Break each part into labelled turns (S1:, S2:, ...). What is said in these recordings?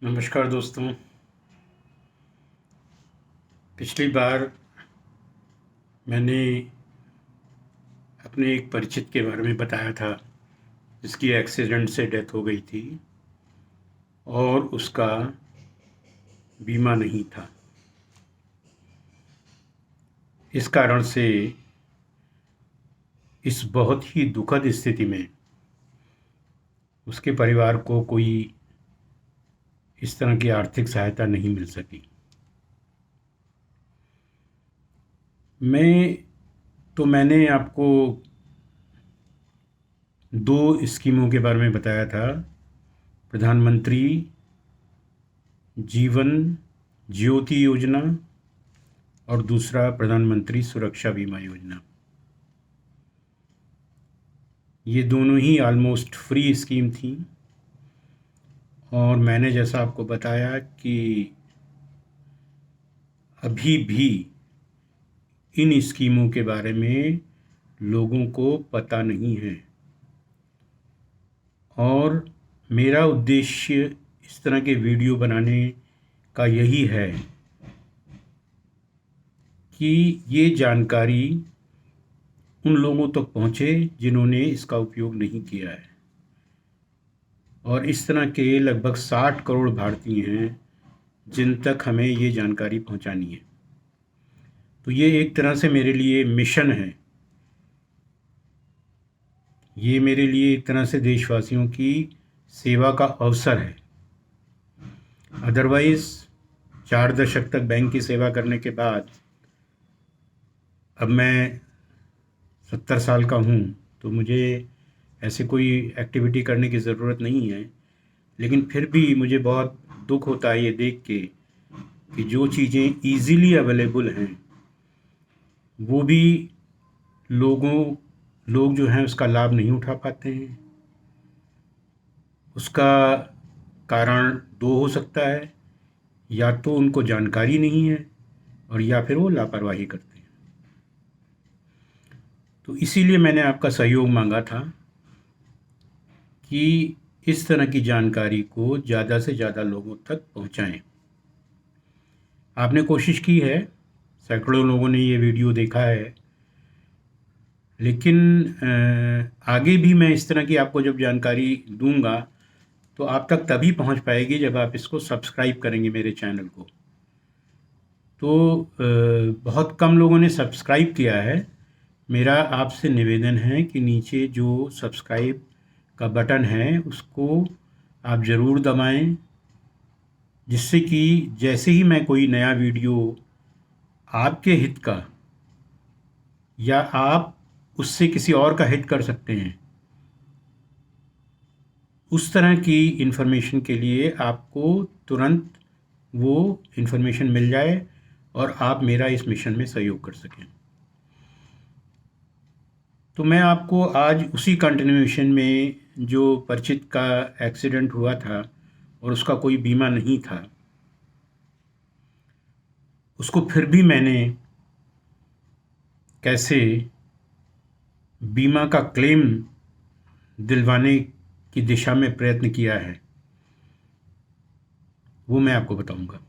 S1: नमस्कार दोस्तों। पिछली बार मैंने अपने एक परिचित के बारे में बताया था जिसकी एक्सीडेंट से डेथ हो गई थी और उसका बीमा नहीं था। इस कारण से इस बहुत ही दुखद स्थिति में उसके परिवार को कोई इस तरह की आर्थिक सहायता नहीं मिल सकी। मैंने आपको दो स्कीमों के बारे में बताया था। प्रधानमंत्री जीवन ज्योति योजना और दूसरा प्रधानमंत्री सुरक्षा बीमा योजना। ये दोनों ही ऑलमोस्ट फ्री स्कीम थी और मैंने जैसा आपको बताया कि अभी भी इन स्कीमों के बारे में लोगों को पता नहीं है और मेरा उद्देश्य इस तरह के वीडियो बनाने का यही है कि ये जानकारी उन लोगों तक पहुँचे जिन्होंने इसका उपयोग नहीं किया है। और इस तरह के लगभग 60 करोड़ भारतीय हैं जिन तक हमें ये जानकारी पहुंचानी है। तो ये एक तरह से मेरे लिए मिशन है। ये मेरे लिए एक तरह से देशवासियों की सेवा का अवसर है। अदरवाइज़ 4 दशक तक बैंक की सेवा करने के बाद अब मैं 70 साल का हूँ, तो मुझे ऐसे कोई एक्टिविटी करने की ज़रूरत नहीं है। लेकिन फिर भी मुझे बहुत दुख होता है ये देख के कि जो चीज़ें ईज़िली अवेलेबल हैं वो भी लोग जो हैं उसका लाभ नहीं उठा पाते हैं। उसका कारण दो हो सकता है, या तो उनको जानकारी नहीं है और या फिर वो लापरवाही करते हैं। तो इसीलिए मैंने आपका सहयोग मांगा था कि इस तरह की जानकारी को ज़्यादा से ज़्यादा लोगों तक पहुंचाएं। आपने कोशिश की है, सैकड़ों लोगों ने ये वीडियो देखा है, लेकिन आगे भी मैं इस तरह की आपको जब जानकारी दूंगा तो आप तक तभी पहुंच पाएगी जब आप इसको सब्सक्राइब करेंगे मेरे चैनल को। तो बहुत कम लोगों ने सब्सक्राइब किया है। मेरा आपसे निवेदन है कि नीचे जो सब्सक्राइब का बटन है उसको आप ज़रूर दबाएं, जिससे कि जैसे ही मैं कोई नया वीडियो आपके हित का या आप उससे किसी और का हित कर सकते हैं, उस तरह की इन्फॉर्मेशन के लिए आपको तुरंत वो इन्फॉर्मेशन मिल जाए और आप मेरा इस मिशन में सहयोग कर सकें। तो मैं आपको आज उसी कंटिन्यूएशन में, जो परिचित का एक्सीडेंट हुआ था और उसका कोई बीमा नहीं था, उसको फिर भी मैंने कैसे बीमा का क्लेम दिलवाने की दिशा में प्रयत्न किया है वो मैं आपको बताऊंगा।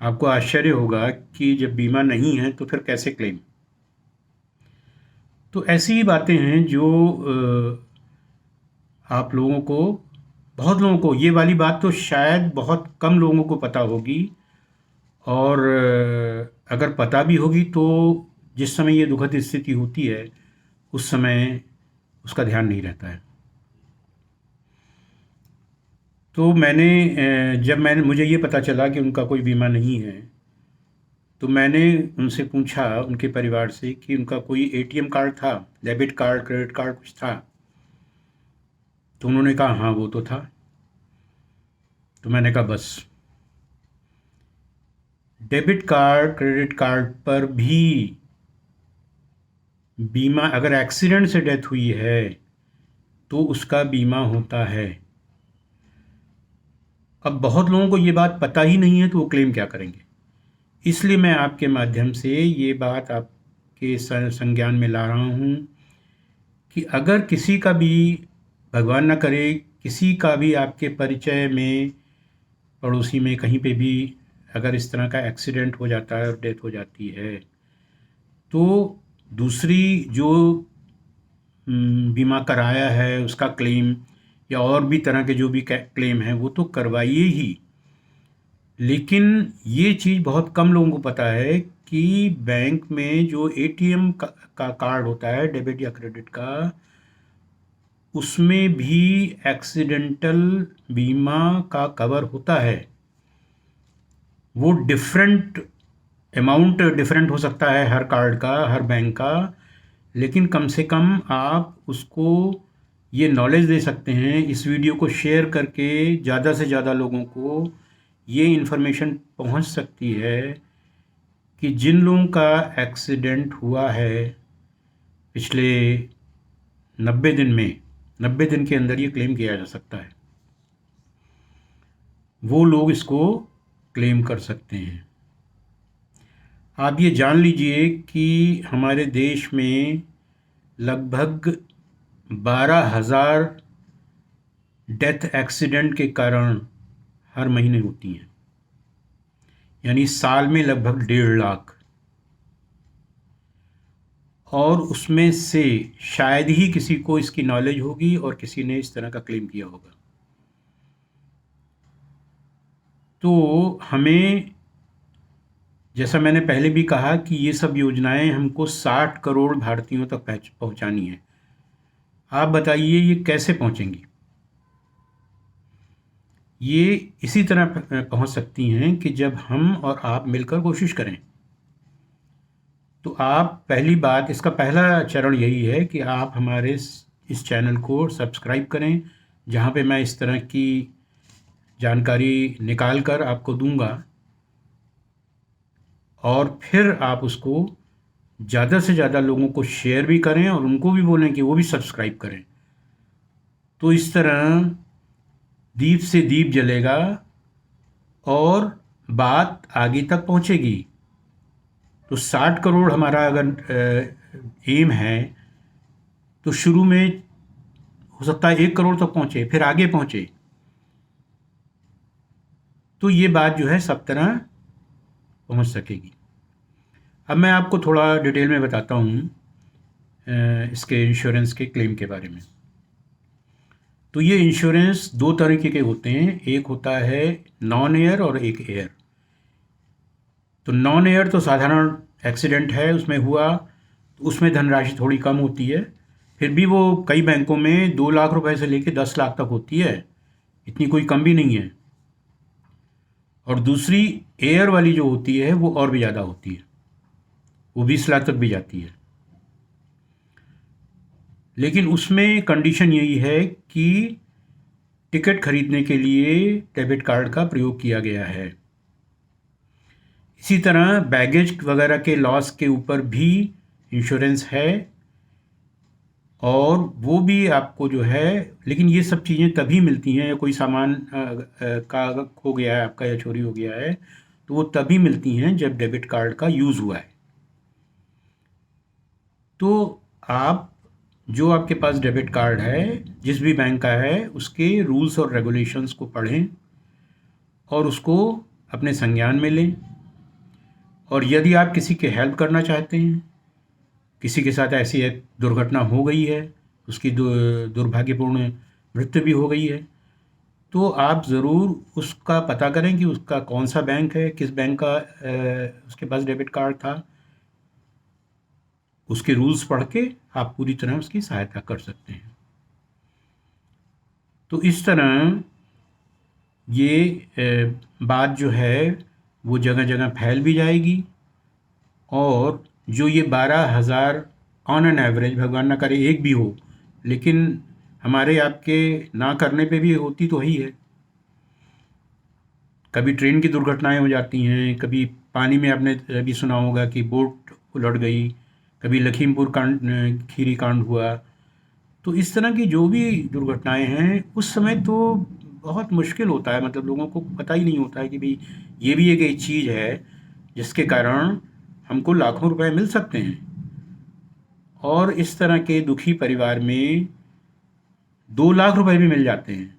S1: आपको आश्चर्य होगा कि जब बीमा नहीं है तो फिर कैसे क्लेम। तो ऐसी ही बातें हैं जो आप लोगों को, बहुत लोगों को, ये वाली बात तो शायद बहुत कम लोगों को पता होगी, और अगर पता भी होगी तो जिस समय ये दुखद स्थिति होती है उस समय उसका ध्यान नहीं रहता है। तो जब मुझे ये पता चला कि उनका कोई बीमा नहीं है, तो मैंने उनसे पूछा, उनके परिवार से, कि उनका कोई एटीएम कार्ड था, डेबिट कार्ड, क्रेडिट कार्ड कुछ था। तो उन्होंने कहा हाँ वो तो था। तो मैंने कहा बस, डेबिट कार्ड, क्रेडिट कार्ड पर भी बीमा, अगर एक्सीडेंट से डेथ हुई है तो उसका बीमा होता है। अब बहुत लोगों को ये बात पता ही नहीं है तो वो क्लेम क्या करेंगे। इसलिए मैं आपके माध्यम से ये बात आपके संज्ञान में ला रहा हूँ कि अगर किसी का भी, भगवान ना करे, किसी का भी आपके परिचय में पड़ोसी में कहीं पे भी अगर इस तरह का एक्सीडेंट हो जाता है और डेथ हो जाती है, तो दूसरी जो बीमा कराया है उसका क्लेम या और भी तरह के जो भी क्लेम हैं वो तो करवाइए ही। लेकिन ये चीज़ बहुत कम लोगों को पता है कि बैंक में जो एटीएम का कार्ड होता है, डेबिट या क्रेडिट का, उसमें भी एक्सीडेंटल बीमा का कवर होता है। वो डिफरेंट अमाउंट डिफरेंट हो सकता है हर कार्ड का, हर बैंक का, लेकिन कम से कम आप उसको ये नॉलेज दे सकते हैं, इस वीडियो को शेयर करके ज़्यादा से ज़्यादा लोगों को ये इन्फॉर्मेशन पहुंच सकती है कि जिन लोगों का एक्सीडेंट हुआ है पिछले 90 दिन में, 90 दिन के अंदर ये क्लेम किया जा सकता है, वो लोग इसको क्लेम कर सकते हैं। आप ये जान लीजिए कि हमारे देश में लगभग 12,000 डेथ एक्सीडेंट के कारण हर महीने होती हैं, यानी साल में लगभग 1.5 लाख। और उसमें से शायद ही किसी को इसकी नॉलेज होगी और किसी ने इस तरह का क्लेम किया होगा। तो हमें, जैसा मैंने पहले भी कहा, कि ये सब योजनाएं हमको 60 करोड़ भारतीयों तक पहुंचानी है। आप बताइए ये कैसे पहुंचेंगी? ये इसी तरह पहुंच सकती हैं कि जब हम और आप मिलकर कोशिश करें। तो आप, पहली बात, इसका पहला चरण यही है कि आप हमारे इस चैनल को सब्सक्राइब करें, जहां पे मैं इस तरह की जानकारी निकाल कर आपको दूंगा, और फिर आप उसको ज़्यादा से ज़्यादा लोगों को शेयर भी करें और उनको भी बोलें कि वो भी सब्सक्राइब करें। तो इस तरह दीप से दीप जलेगा और बात आगे तक पहुंचेगी। तो 60 करोड़ हमारा अगर एम है, तो शुरू में हो सकता है 1 करोड़ तक पहुंचे, फिर आगे पहुंचे। तो ये बात जो है सब तरह पहुंच सकेगी। अब मैं आपको थोड़ा डिटेल में बताता हूँ इसके इंश्योरेंस के क्लेम के बारे में। तो ये इंश्योरेंस दो तरीके के होते हैं, एक होता है नॉन एयर और एक एयर। तो नॉन एयर तो साधारण एक्सीडेंट है, उसमें हुआ तो उसमें धनराशि थोड़ी कम होती है, फिर भी वो कई बैंकों में 2 लाख रुपए से लेकर 10 लाख तक होती है, इतनी कोई कम भी नहीं है। और दूसरी एयर वाली जो होती है वो और भी ज़्यादा होती है, वो 20 लाख तक भी जाती है। लेकिन उसमें कंडीशन यही है कि टिकट खरीदने के लिए डेबिट कार्ड का प्रयोग किया गया है। इसी तरह बैगेज वगैरह के लॉस के ऊपर भी इंश्योरेंस है, और वो भी आपको जो है, लेकिन ये सब चीज़ें तभी मिलती हैं, या कोई सामान का खो गया है आपका या चोरी हो गया है, तो वो तभी मिलती हैं जब डेबिट कार्ड का यूज़ हुआ है। तो आप, जो आपके पास डेबिट कार्ड है जिस भी बैंक का है, उसके रूल्स और रेगुलेशंस को पढ़ें और उसको अपने संज्ञान में लें। और यदि आप किसी की हेल्प करना चाहते हैं, किसी के साथ ऐसी एक दुर्घटना हो गई है, उसकी दुर्भाग्यपूर्ण मृत्यु भी हो गई है, तो आप ज़रूर उसका पता करें कि उसका कौन सा बैंक है, किस बैंक का उसके पास डेबिट कार्ड था। उसके रूल्स पढ़ के आप पूरी तरह उसकी सहायता कर सकते हैं। तो इस तरह ये बात जो है वो जगह जगह फैल भी जाएगी, और जो ये 12,000 ऑन एन एवरेज, भगवान ना करे एक भी हो, लेकिन हमारे आपके ना करने पे भी होती तो ही है। कभी ट्रेन की दुर्घटनाएं हो जाती हैं, कभी पानी में, आपने भी सुना होगा कि बोट उलट गई, कभी लखीमपुर कांड, खीरी कांड हुआ। तो इस तरह की जो भी दुर्घटनाएं हैं, उस समय तो बहुत मुश्किल होता है, मतलब लोगों को पता ही नहीं होता है कि भाई ये भी एक चीज़ है जिसके कारण हमको लाखों रुपए मिल सकते हैं। और इस तरह के दुखी परिवार में 2 लाख रुपए भी मिल जाते हैं,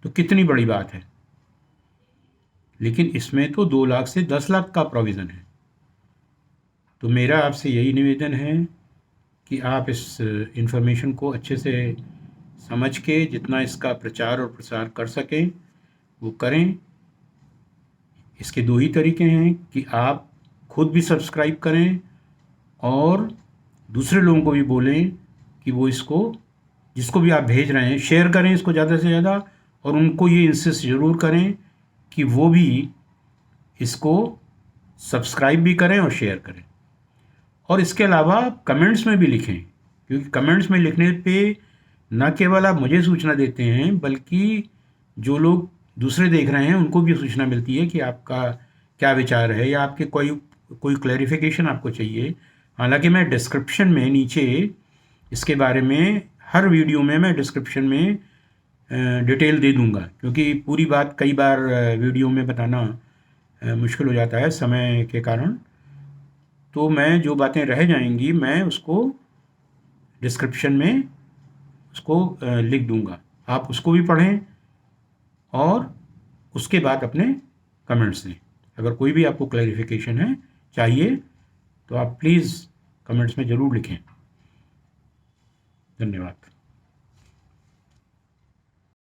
S1: तो कितनी बड़ी बात है। लेकिन इसमें तो 2 लाख से 10 लाख का प्रोविज़न है। तो मेरा आपसे यही निवेदन है कि आप इस इन्फॉर्मेशन को अच्छे से समझ के जितना इसका प्रचार और प्रसार कर सकें वो करें। इसके 2 ही तरीके हैं कि आप खुद भी सब्सक्राइब करें और दूसरे लोगों को भी बोलें कि वो इसको, जिसको भी आप भेज रहे हैं, शेयर करें इसको ज़्यादा से ज़्यादा, और उनको ये इंसिस्ट ज़रूर करें कि वो भी इसको सब्सक्राइब भी करें और शेयर करें। और इसके अलावा आप कमेंट्स में भी लिखें, क्योंकि कमेंट्स में लिखने पे न केवल आप मुझे सूचना देते हैं बल्कि जो लोग दूसरे देख रहे हैं उनको भी सूचना मिलती है कि आपका क्या विचार है या आपके कोई क्लैरिफिकेशन आपको चाहिए। हालांकि मैं डिस्क्रिप्शन में नीचे इसके बारे में हर वीडियो में मैं डिस्क्रिप्शन में डिटेल दे दूंगा, क्योंकि पूरी बात कई बार वीडियो में बताना मुश्किल हो जाता है समय के कारण। तो मैं जो बातें रह जाएंगी मैं उसको डिस्क्रिप्शन में उसको लिख दूंगा, आप उसको भी पढ़ें और उसके बाद अपने कमेंट्स दें। अगर कोई भी आपको क्लैरिफिकेशन है चाहिए तो आप प्लीज़ कमेंट्स में ज़रूर लिखें। धन्यवाद।